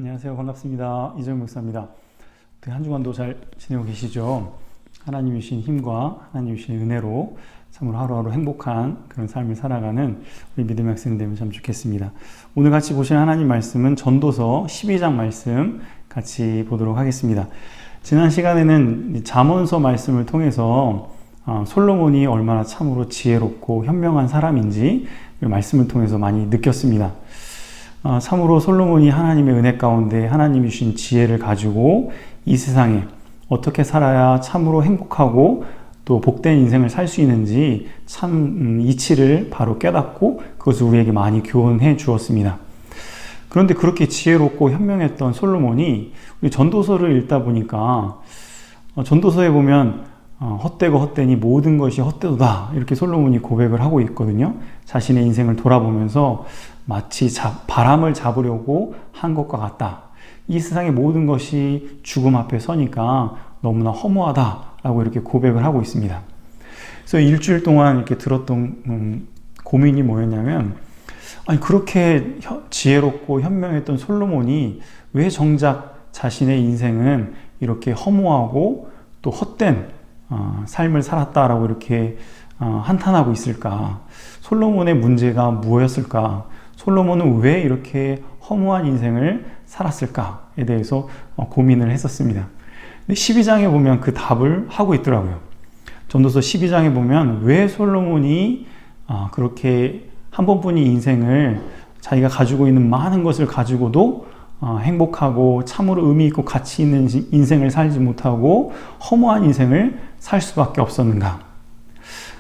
안녕하세요. 반갑습니다. 이정현 목사입니다. 한 주간도 잘 지내고 계시죠? 하나님이 주신 힘과 하나님이 주신 은혜로 참으로 하루하루 행복한 그런 삶을 살아가는 우리 믿음의 학생이 되면 참 좋겠습니다. 오늘 같이 보실 하나님 말씀은 전도서 12장 말씀 같이 보도록 하겠습니다. 지난 시간에는 잠언서 말씀을 통해서 솔로몬이 얼마나 참으로 지혜롭고 현명한 사람인지 말씀을 통해서 많이 느꼈습니다. 참으로 솔로몬이 하나님의 은혜 가운데 하나님이 주신 지혜를 가지고 이 세상에 어떻게 살아야 참으로 행복하고 또 복된 인생을 살 수 있는지 참 이치를 바로 깨닫고 그것을 우리에게 많이 교훈해 주었습니다. 그런데 그렇게 지혜롭고 현명했던 솔로몬이 우리 전도서를 읽다 보니까 전도서에 보면 헛되고 헛되니 모든 것이 헛되도다 이렇게 솔로몬이 고백을 하고 있거든요. 자신의 인생을 돌아보면서 마치 바람을 잡으려고 한 것과 같다. 이 세상의 모든 것이 죽음 앞에 서니까 너무나 허무하다라고 이렇게 고백을 하고 있습니다. 그래서 일주일 동안 이렇게 들었던 고민이 뭐였냐면, 아니 그렇게 지혜롭고 현명했던 솔로몬이 왜 정작 자신의 인생은 이렇게 허무하고 또 헛된 삶을 살았다라고 이렇게 한탄하고 있을까? 솔로몬의 문제가 무엇이었을까? 솔로몬은 왜 이렇게 허무한 인생을 살았을까에 대해서 고민을 했었습니다. 근데 12장에 보면 그 답을 하고 있더라고요. 전도서 12장에 보면 왜 솔로몬이 그렇게 한 번뿐인 인생을 자기가 가지고 있는 많은 것을 가지고도 행복하고 참으로 의미 있고 가치 있는 인생을 살지 못하고 허무한 인생을 살 수밖에 없었는가?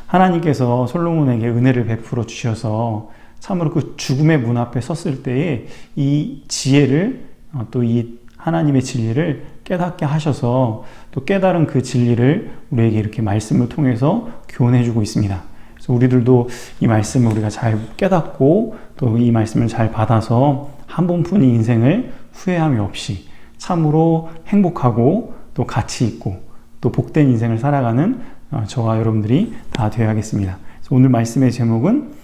하나님께서 솔로몬에게 은혜를 베풀어 주셔서 참으로 그 죽음의 문 앞에 섰을 때에 이 지혜를 또 이 하나님의 진리를 깨닫게 하셔서 또 깨달은 그 진리를 우리에게 이렇게 말씀을 통해서 교훈해 주고 있습니다. 그래서 우리들도 이 말씀을 우리가 잘 깨닫고 또 이 말씀을 잘 받아서 한 번뿐인 인생을 후회함이 없이 참으로 행복하고 또 가치 있고 또 복된 인생을 살아가는 저와 여러분들이 다 되어야겠습니다. 그래서 오늘 말씀의 제목은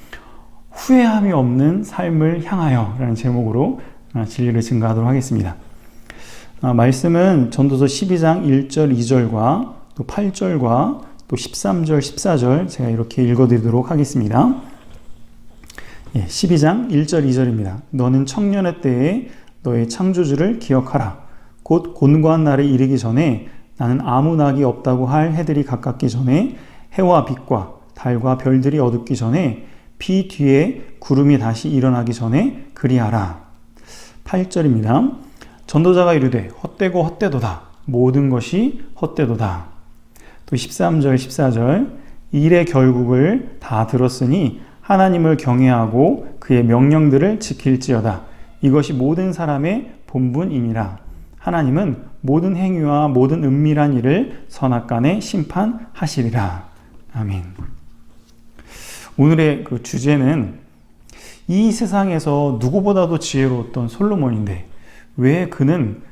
후회함이 없는 삶을 향하여 라는 제목으로 진리를 증거하도록 하겠습니다. 말씀은 전도서 12장 1절 2절과 또 8절과 또 13절 14절 제가 이렇게 읽어드리도록 하겠습니다. 12장 1절 2절입니다. 너는 청년의 때에 너의 창조주를 기억하라. 곧 곤고한 날에 이르기 전에 나는 아무 낙이 없다고 할 해들이 가깝기 전에 해와 빛과 달과 별들이 어둡기 전에 비 뒤에 구름이 다시 일어나기 전에 그리하라. 8절입니다. 전도자가 이르되 헛되고 헛되도다. 모든 것이 헛되도다. 또 13절 14절 일의 결국을 다 들었으니 하나님을 경외하고 그의 명령들을 지킬지어다. 이것이 모든 사람의 본분이니라. 하나님은 모든 행위와 모든 은밀한 일을 선악간에 심판하시리라. 아멘. 오늘의 그 주제는 이 세상에서 누구보다도 지혜로웠던 솔로몬인데 왜 그는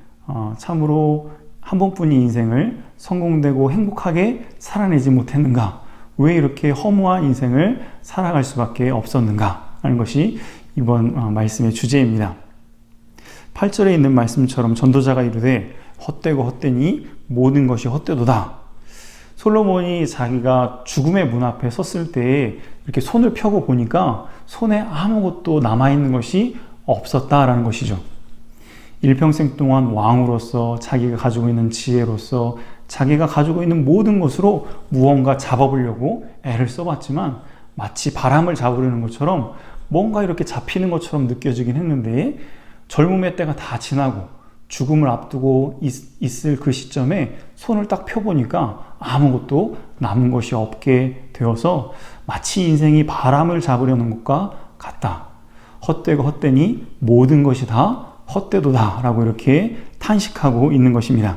참으로 한 번뿐인 인생을 성공되고 행복하게 살아내지 못했는가? 왜 이렇게 허무한 인생을 살아갈 수밖에 없었는가? 하는 것이 이번 말씀의 주제입니다. 8절에 있는 말씀처럼 전도자가 이르되 헛되고 헛되니 모든 것이 헛되도다. 솔로몬이 자기가 죽음의 문 앞에 섰을 때 이렇게 손을 펴고 보니까 손에 아무것도 남아있는 것이 없었다라는 것이죠. 일평생 동안 왕으로서 자기가 가지고 있는 지혜로서 자기가 가지고 있는 모든 것으로 무언가 잡아보려고 애를 써봤지만 마치 바람을 잡으려는 것처럼 뭔가 이렇게 잡히는 것처럼 느껴지긴 했는데 젊음의 때가 다 지나고 죽음을 앞두고 있을 그 시점에 손을 딱 펴보니까 아무것도 남은 것이 없게 되어서 마치 인생이 바람을 잡으려는 것과 같다. 헛되고 헛되니 모든 것이 다 헛되도다 라고 이렇게 탄식하고 있는 것입니다.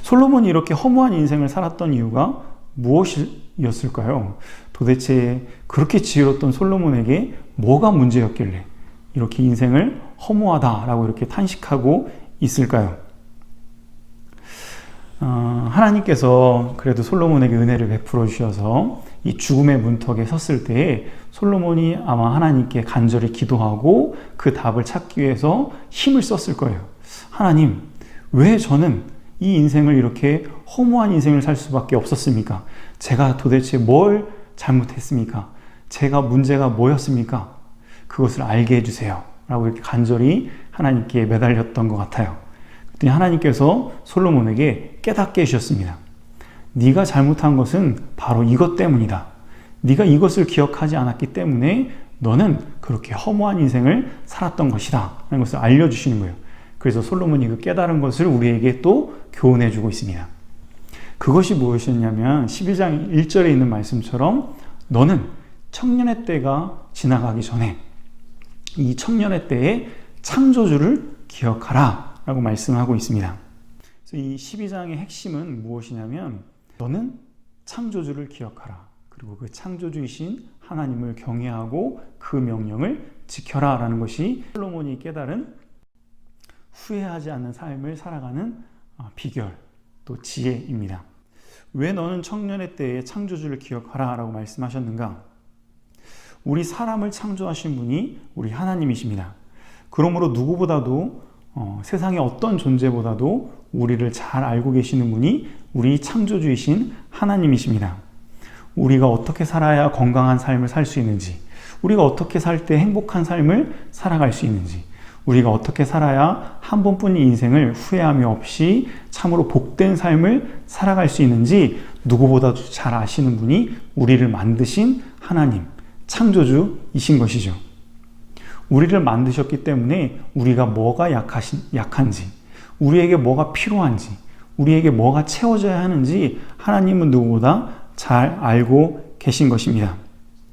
솔로몬이 이렇게 허무한 인생을 살았던 이유가 무엇이었을까요? 도대체 그렇게 지혜로웠던 솔로몬에게 뭐가 문제였길래 이렇게 인생을 허무하다라고 이렇게 탄식하고 있을까요? 하나님께서 그래도 솔로몬에게 은혜를 베풀어 주셔서 이 죽음의 문턱에 섰을 때에 솔로몬이 아마 하나님께 간절히 기도하고 그 답을 찾기 위해서 힘을 썼을 거예요. 하나님, 왜 저는 이 인생을 이렇게 허무한 인생을 살 수밖에 없었습니까? 제가 도대체 뭘 잘못했습니까? 제가 문제가 뭐였습니까? 그것을 알게 해주세요. 라고 이렇게 간절히 하나님께 매달렸던 것 같아요. 그랬더니 하나님께서 솔로몬에게 깨닫게 해주셨습니다. 네가 잘못한 것은 바로 이것 때문이다. 네가 이것을 기억하지 않았기 때문에 너는 그렇게 허무한 인생을 살았던 것이다. 라는 것을 알려주시는 거예요. 그래서 솔로몬이 그 깨달은 것을 우리에게 또 교훈해 주고 있습니다. 그것이 무엇이었냐면 11장 1절에 있는 말씀처럼 너는 청년의 때가 지나가기 전에 이 청년의 때에 창조주를 기억하라 라고 말씀하고 있습니다. 그래서 이 12장의 핵심은 무엇이냐면 너는 창조주를 기억하라. 그리고 그 창조주이신 하나님을 경외하고 그 명령을 지켜라 라는 것이 솔로몬이 깨달은 후회하지 않는 삶을 살아가는 비결 또 지혜입니다. 왜 너는 청년의 때에 창조주를 기억하라 라고 말씀하셨는가? 우리 사람을 창조하신 분이 우리 하나님이십니다. 그러므로 누구보다도 세상의 어떤 존재보다도 우리를 잘 알고 계시는 분이 우리 창조주이신 하나님이십니다. 우리가 어떻게 살아야 건강한 삶을 살 수 있는지, 우리가 어떻게 살 때 행복한 삶을 살아갈 수 있는지, 우리가 어떻게 살아야 한 번뿐인 인생을 후회함이 없이 참으로 복된 삶을 살아갈 수 있는지 누구보다도 잘 아시는 분이 우리를 만드신 하나님, 창조주이신 것이죠. 우리를 만드셨기 때문에 우리가 뭐가 약한지, 우리에게 뭐가 필요한지, 우리에게 뭐가 채워져야 하는지 하나님은 누구보다 잘 알고 계신 것입니다.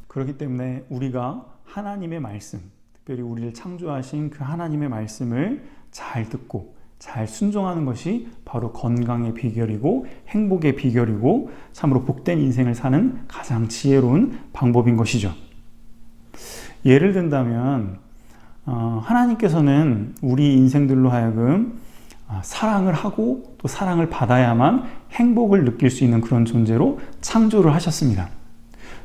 그렇기 때문에 우리가 하나님의 말씀, 특별히 우리를 창조하신 그 하나님의 말씀을 잘 듣고 잘 순종하는 것이 바로 건강의 비결이고 행복의 비결이고 참으로 복된 인생을 사는 가장 지혜로운 방법인 것이죠. 예를 든다면 하나님께서는 우리 인생들로 하여금 사랑을 하고 또 사랑을 받아야만 행복을 느낄 수 있는 그런 존재로 창조를 하셨습니다.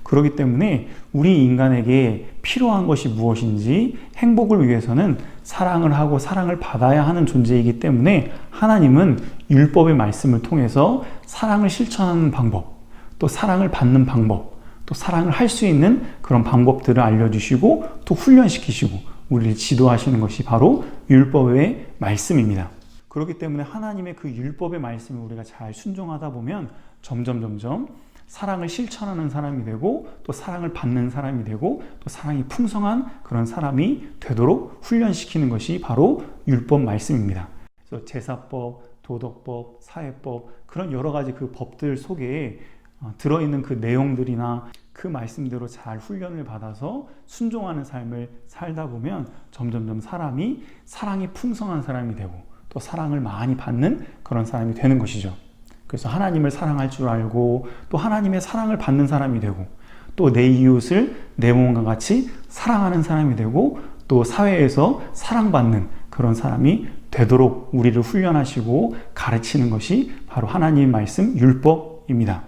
그렇기 때문에 우리 인간에게 필요한 것이 무엇인지 행복을 위해서는 사랑을 하고 사랑을 받아야 하는 존재이기 때문에 하나님은 율법의 말씀을 통해서 사랑을 실천하는 방법, 또 사랑을 받는 방법, 또 사랑을 할 수 있는 그런 방법들을 알려주시고 또 훈련시키시고 우리를 지도하시는 것이 바로 율법의 말씀입니다. 그렇기 때문에 하나님의 그 율법의 말씀을 우리가 잘 순종하다 보면 점점 사랑을 실천하는 사람이 되고 또 사랑을 받는 사람이 되고 또 사랑이 풍성한 그런 사람이 되도록 훈련시키는 것이 바로 율법 말씀입니다. 그래서 제사법, 도덕법, 사회법 그런 여러 가지 그 법들 속에 들어있는 그 내용들이나 그 말씀대로 잘 훈련을 받아서 순종하는 삶을 살다 보면 점점 사람이 사랑이 풍성한 사람이 되고 또 사랑을 많이 받는 그런 사람이 되는 것이죠. 그래서 하나님을 사랑할 줄 알고 또 하나님의 사랑을 받는 사람이 되고 또 내 이웃을 내 몸과 같이 사랑하는 사람이 되고 또 사회에서 사랑받는 그런 사람이 되도록 우리를 훈련하시고 가르치는 것이 바로 하나님의 말씀 율법입니다.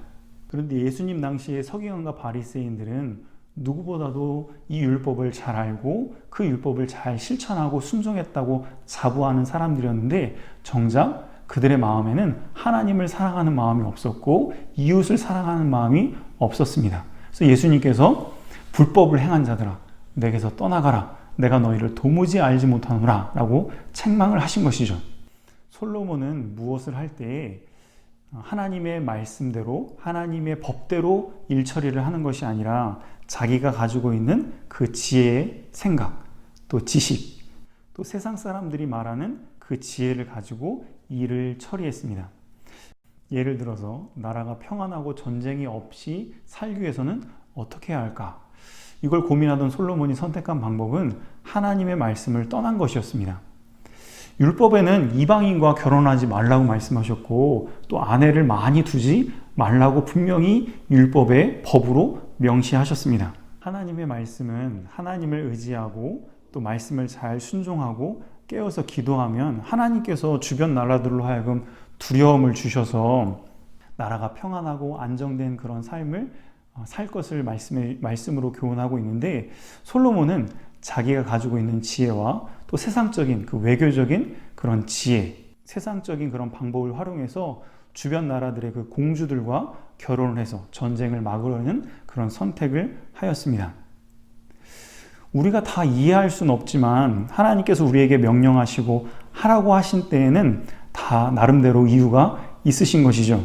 그런데 예수님 당시에 서기관과 바리새인들은 누구보다도 이 율법을 잘 알고 그 율법을 잘 실천하고 순종했다고 자부하는 사람들이었는데 정작 그들의 마음에는 하나님을 사랑하는 마음이 없었고 이웃을 사랑하는 마음이 없었습니다. 그래서 예수님께서 불법을 행한 자들아 내게서 떠나가라 내가 너희를 도무지 알지 못하노라 라고 책망을 하신 것이죠. 솔로몬은 무엇을 할 때에 하나님의 말씀대로 하나님의 법대로 일처리를 하는 것이 아니라 자기가 가지고 있는 그 지혜의 생각 또 지식 또 세상 사람들이 말하는 그 지혜를 가지고 일을 처리했습니다. 예를 들어서 나라가 평안하고 전쟁이 없이 살기 위해서는 어떻게 해야 할까? 이걸 고민하던 솔로몬이 선택한 방법은 하나님의 말씀을 떠난 것이었습니다. 율법에는 이방인과 결혼하지 말라고 말씀하셨고 또 아내를 많이 두지 말라고 분명히 율법의 법으로 명시하셨습니다. 하나님의 말씀은 하나님을 의지하고 또 말씀을 잘 순종하고 깨어서 기도하면 하나님께서 주변 나라들로 하여금 두려움을 주셔서 나라가 평안하고 안정된 그런 삶을 살 것을 말씀으로 교훈하고 있는데, 솔로몬은 자기가 가지고 있는 지혜와 또 세상적인 그 외교적인 그런 지혜, 세상적인 그런 방법을 활용해서 주변 나라들의 그 공주들과 결혼을 해서 전쟁을 막으려는 그런 선택을 하였습니다. 우리가 다 이해할 수는 없지만 하나님께서 우리에게 명령하시고 하라고 하신 때에는 다 나름대로 이유가 있으신 것이죠.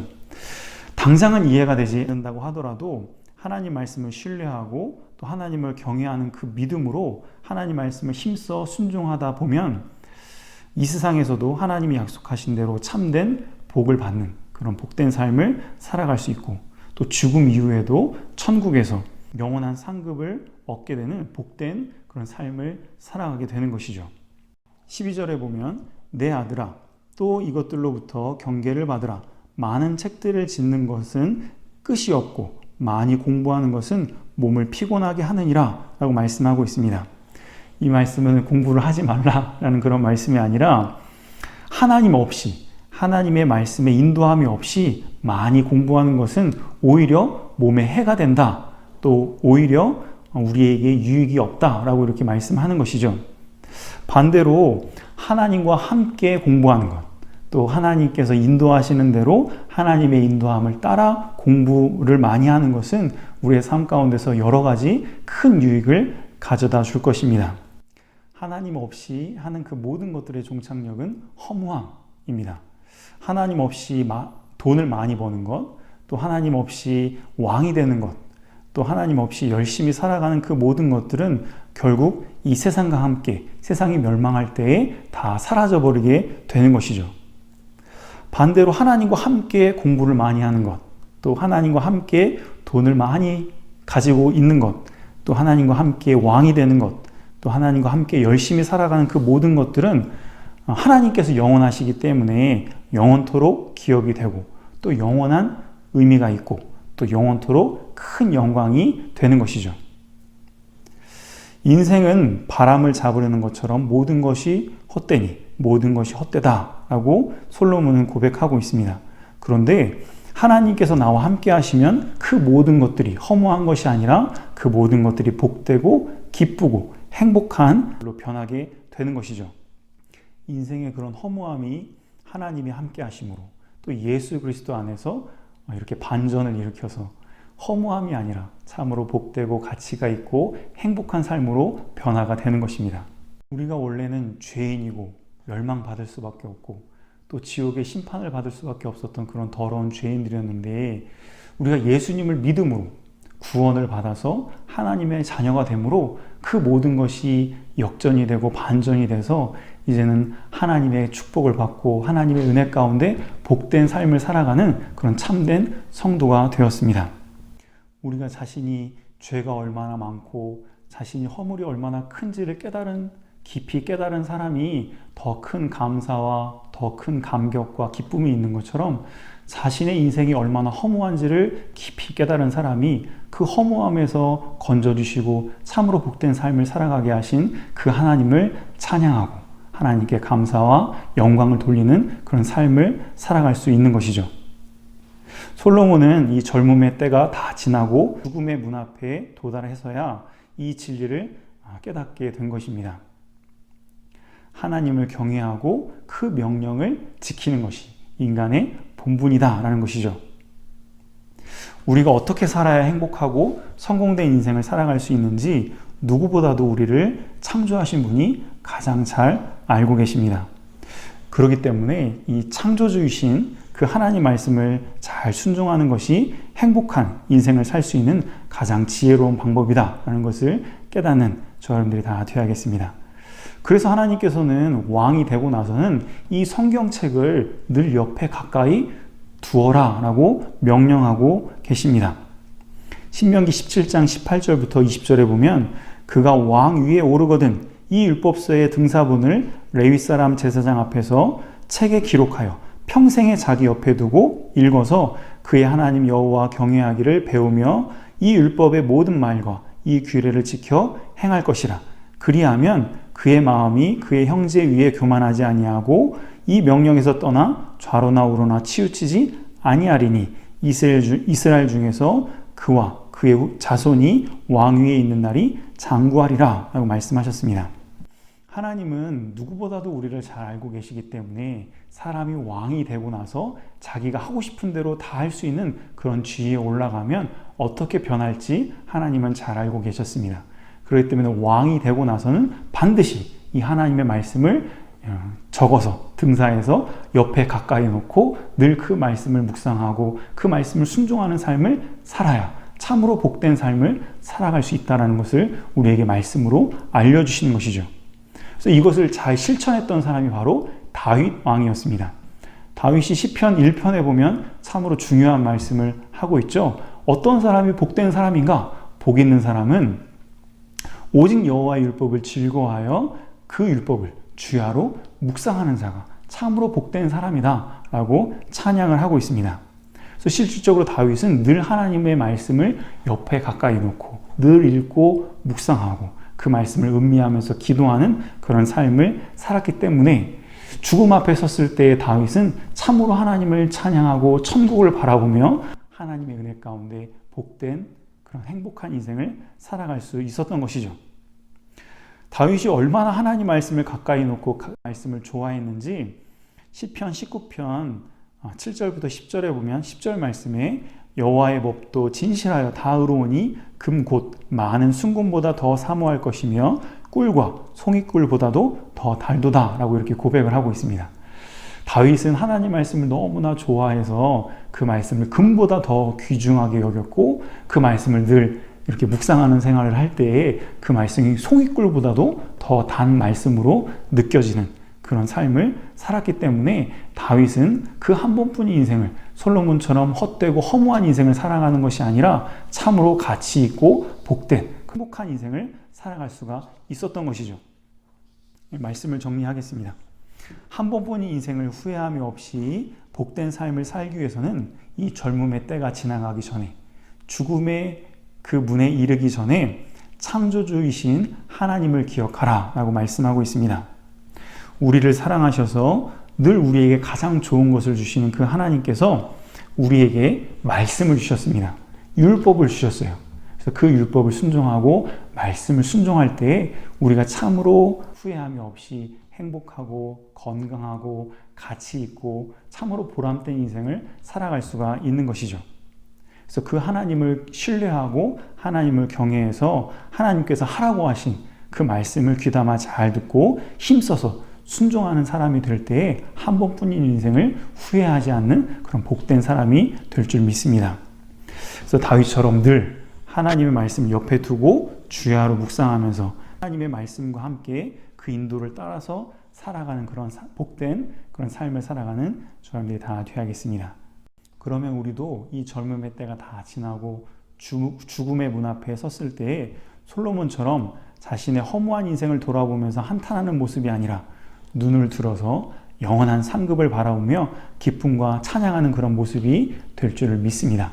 당장은 이해가 되지 않는다고 하더라도 하나님 말씀을 신뢰하고 또 하나님을 경외하는 그 믿음으로 하나님 말씀을 힘써 순종하다 보면 이 세상에서도 하나님이 약속하신 대로 참된 복을 받는 그런 복된 삶을 살아갈 수 있고, 또 죽음 이후에도 천국에서 영원한 상급을 얻게 되는 복된 그런 삶을 살아가게 되는 것이죠. 12절에 보면 내 아들아 또 이것들로부터 경계를 받으라. 많은 책들을 짓는 것은 끝이 없고 많이 공부하는 것은 몸을 피곤하게 하느니라 라고 말씀하고 있습니다. 이 말씀은 공부를 하지 말라라는 그런 말씀이 아니라 하나님 없이, 하나님의 말씀에 인도함이 없이 많이 공부하는 것은 오히려 몸에 해가 된다, 또 오히려 우리에게 유익이 없다라고 이렇게 말씀하는 것이죠. 반대로 하나님과 함께 공부하는 것, 또 하나님께서 인도하시는 대로 하나님의 인도함을 따라 공부를 많이 하는 것은 우리의 삶 가운데서 여러 가지 큰 유익을 가져다 줄 것입니다. 하나님 없이 하는 그 모든 것들의 종착역은 허무함입니다. 하나님 없이 돈을 많이 버는 것, 또 하나님 없이 왕이 되는 것, 또 하나님 없이 열심히 살아가는 그 모든 것들은 결국 이 세상과 함께 세상이 멸망할 때에 다 사라져버리게 되는 것이죠. 반대로 하나님과 함께 공부를 많이 하는 것, 또 하나님과 함께 돈을 많이 가지고 있는 것, 또 하나님과 함께 왕이 되는 것, 또 하나님과 함께 열심히 살아가는 그 모든 것들은 하나님께서 영원하시기 때문에 영원토록 기억이 되고, 또 영원한 의미가 있고, 또 영원토록 큰 영광이 되는 것이죠. 인생은 바람을 잡으려는 것처럼 모든 것이 헛되니 모든 것이 헛되다라고 솔로몬은 고백하고 있습니다. 그런데 하나님께서 나와 함께 하시면 그 모든 것들이 허무한 것이 아니라 그 모든 것들이 복되고 기쁘고 행복한 걸로 변하게 되는 것이죠. 인생의 그런 허무함이 하나님이 함께 하심으로, 또 예수 그리스도 안에서 이렇게 반전을 일으켜서 허무함이 아니라 참으로 복되고 가치가 있고 행복한 삶으로 변화가 되는 것입니다. 우리가 원래는 죄인이고 멸망받을 수밖에 없고 또 지옥의 심판을 받을 수밖에 없었던 그런 더러운 죄인들이었는데, 우리가 예수님을 믿음으로 구원을 받아서 하나님의 자녀가 되므로 그 모든 것이 역전이 되고 반전이 돼서 이제는 하나님의 축복을 받고 하나님의 은혜 가운데 복된 삶을 살아가는 그런 참된 성도가 되었습니다. 우리가 자신이 죄가 얼마나 많고 자신이 허물이 얼마나 큰지를 깊이 깨달은 사람이 더 큰 감사와 더 큰 감격과 기쁨이 있는 것처럼, 자신의 인생이 얼마나 허무한지를 깊이 깨달은 사람이 그 허무함에서 건져주시고 참으로 복된 삶을 살아가게 하신 그 하나님을 찬양하고 하나님께 감사와 영광을 돌리는 그런 삶을 살아갈 수 있는 것이죠. 솔로몬은 이 젊음의 때가 다 지나고 죽음의 문 앞에 도달해서야 이 진리를 깨닫게 된 것입니다. 하나님을 경외하고 그 명령을 지키는 것이 인간의 본분이다라는 것이죠. 우리가 어떻게 살아야 행복하고 성공된 인생을 살아갈 수 있는지 누구보다도 우리를 창조하신 분이 가장 잘 알고 계십니다. 그렇기 때문에 이 창조주이신 그 하나님 말씀을 잘 순종하는 것이 행복한 인생을 살 수 있는 가장 지혜로운 방법이다라는 것을 깨닫는 저 여러분들이 다 되어야겠습니다. 그래서 하나님께서는 왕이 되고 나서는 이 성경책을 늘 옆에 가까이 두어라 라고 명령하고 계십니다. 신명기 17장 18절부터 20절에 보면 그가 왕 위에 오르거든 이 율법서의 등사본을 레위 사람 제사장 앞에서 책에 기록하여 평생에 자기 옆에 두고 읽어서 그의 하나님 여호와 경외하기를 배우며 이 율법의 모든 말과 이 규례를 지켜 행할 것이라. 그리하면 그의 마음이 그의 형제 위에 교만하지 아니하고 이 명령에서 떠나 좌로나 우로나 치우치지 아니하리니 이스라엘 중에서 그와 그의 자손이 왕위에 있는 날이 장구하리라 라고 말씀하셨습니다. 하나님은 누구보다도 우리를 잘 알고 계시기 때문에 사람이 왕이 되고 나서 자기가 하고 싶은 대로 다 할 수 있는 그런 지위에 올라가면 어떻게 변할지 하나님은 잘 알고 계셨습니다. 그렇기 때문에 왕이 되고 나서는 반드시 이 하나님의 말씀을 적어서 등사해서 옆에 가까이 놓고 늘 그 말씀을 묵상하고 그 말씀을 순종하는 삶을 살아야 참으로 복된 삶을 살아갈 수 있다는 것을 우리에게 말씀으로 알려주시는 것이죠. 그래서 이것을 잘 실천했던 사람이 바로 다윗 왕이었습니다. 다윗이 시편 1편에 보면 참으로 중요한 말씀을 하고 있죠. 어떤 사람이 복된 사람인가? 복 있는 사람은 오직 여호와의 율법을 즐거워하여 그 율법을 주야로 묵상하는 자가 참으로 복된 사람이다 라고 찬양을 하고 있습니다. 그래서 실질적으로 다윗은 늘 하나님의 말씀을 옆에 가까이 놓고 늘 읽고 묵상하고 그 말씀을 음미하면서 기도하는 그런 삶을 살았기 때문에 죽음 앞에 섰을 때 다윗은 참으로 하나님을 찬양하고 천국을 바라보며 하나님의 은혜 가운데 복된 그런 행복한 인생을 살아갈 수 있었던 것이죠. 다윗이 얼마나 하나님 말씀을 가까이 놓고 말씀을 좋아했는지 시편 19편 7절부터 10절에 보면 10절 말씀에 여호와의 법도 진실하여 다 의로우니 금 곧 많은 순금보다 더 사모할 것이며 꿀과 송이꿀보다도 더 달도다 라고 이렇게 고백을 하고 있습니다. 다윗은 하나님 말씀을 너무나 좋아해서 그 말씀을 금보다 더 귀중하게 여겼고 그 말씀을 늘 이렇게 묵상하는 생활을 할 때에 그 말씀이 송이꿀보다도 더 단 말씀으로 느껴지는 그런 삶을 살았기 때문에 다윗은 그 한 번뿐인 인생을 솔로몬처럼 헛되고 허무한 인생을 살아가는 것이 아니라 참으로 가치 있고 복된 행복한 인생을 살아갈 수가 있었던 것이죠. 말씀을 정리하겠습니다. 한 번뿐인 인생을 후회함이 없이 복된 삶을 살기 위해서는 이 젊음의 때가 지나가기 전에 죽음의 그 문에 이르기 전에 창조주이신 하나님을 기억하라 라고 말씀하고 있습니다. 우리를 사랑하셔서 늘 우리에게 가장 좋은 것을 주시는 그 하나님께서 우리에게 말씀을 주셨습니다. 율법을 주셨어요. 그래서 그 율법을 순종하고 말씀을 순종할 때에 우리가 참으로 후회함이 없이 행복하고 건강하고 가치 있고 참으로 보람된 인생을 살아갈 수가 있는 것이죠. 그래서 그 하나님을 신뢰하고 하나님을 경외해서 하나님께서 하라고 하신 그 말씀을 귀담아 잘 듣고 힘써서 순종하는 사람이 될 때에 한 번뿐인 인생을 후회하지 않는 그런 복된 사람이 될 줄 믿습니다. 그래서 다윗처럼 늘 하나님의 말씀을 옆에 두고 주야로 묵상하면서 하나님의 말씀과 함께 그 인도를 따라서 살아가는 그런 복된 그런 삶을 살아가는 저희들이 다 되어야겠습니다. 그러면 우리도 이 젊음의 때가 다 지나고 죽음의 문 앞에 섰을 때에 솔로몬처럼 자신의 허무한 인생을 돌아보면서 한탄하는 모습이 아니라 눈을 들어서 영원한 상급을 바라보며 기쁨과 찬양하는 그런 모습이 될 줄을 믿습니다.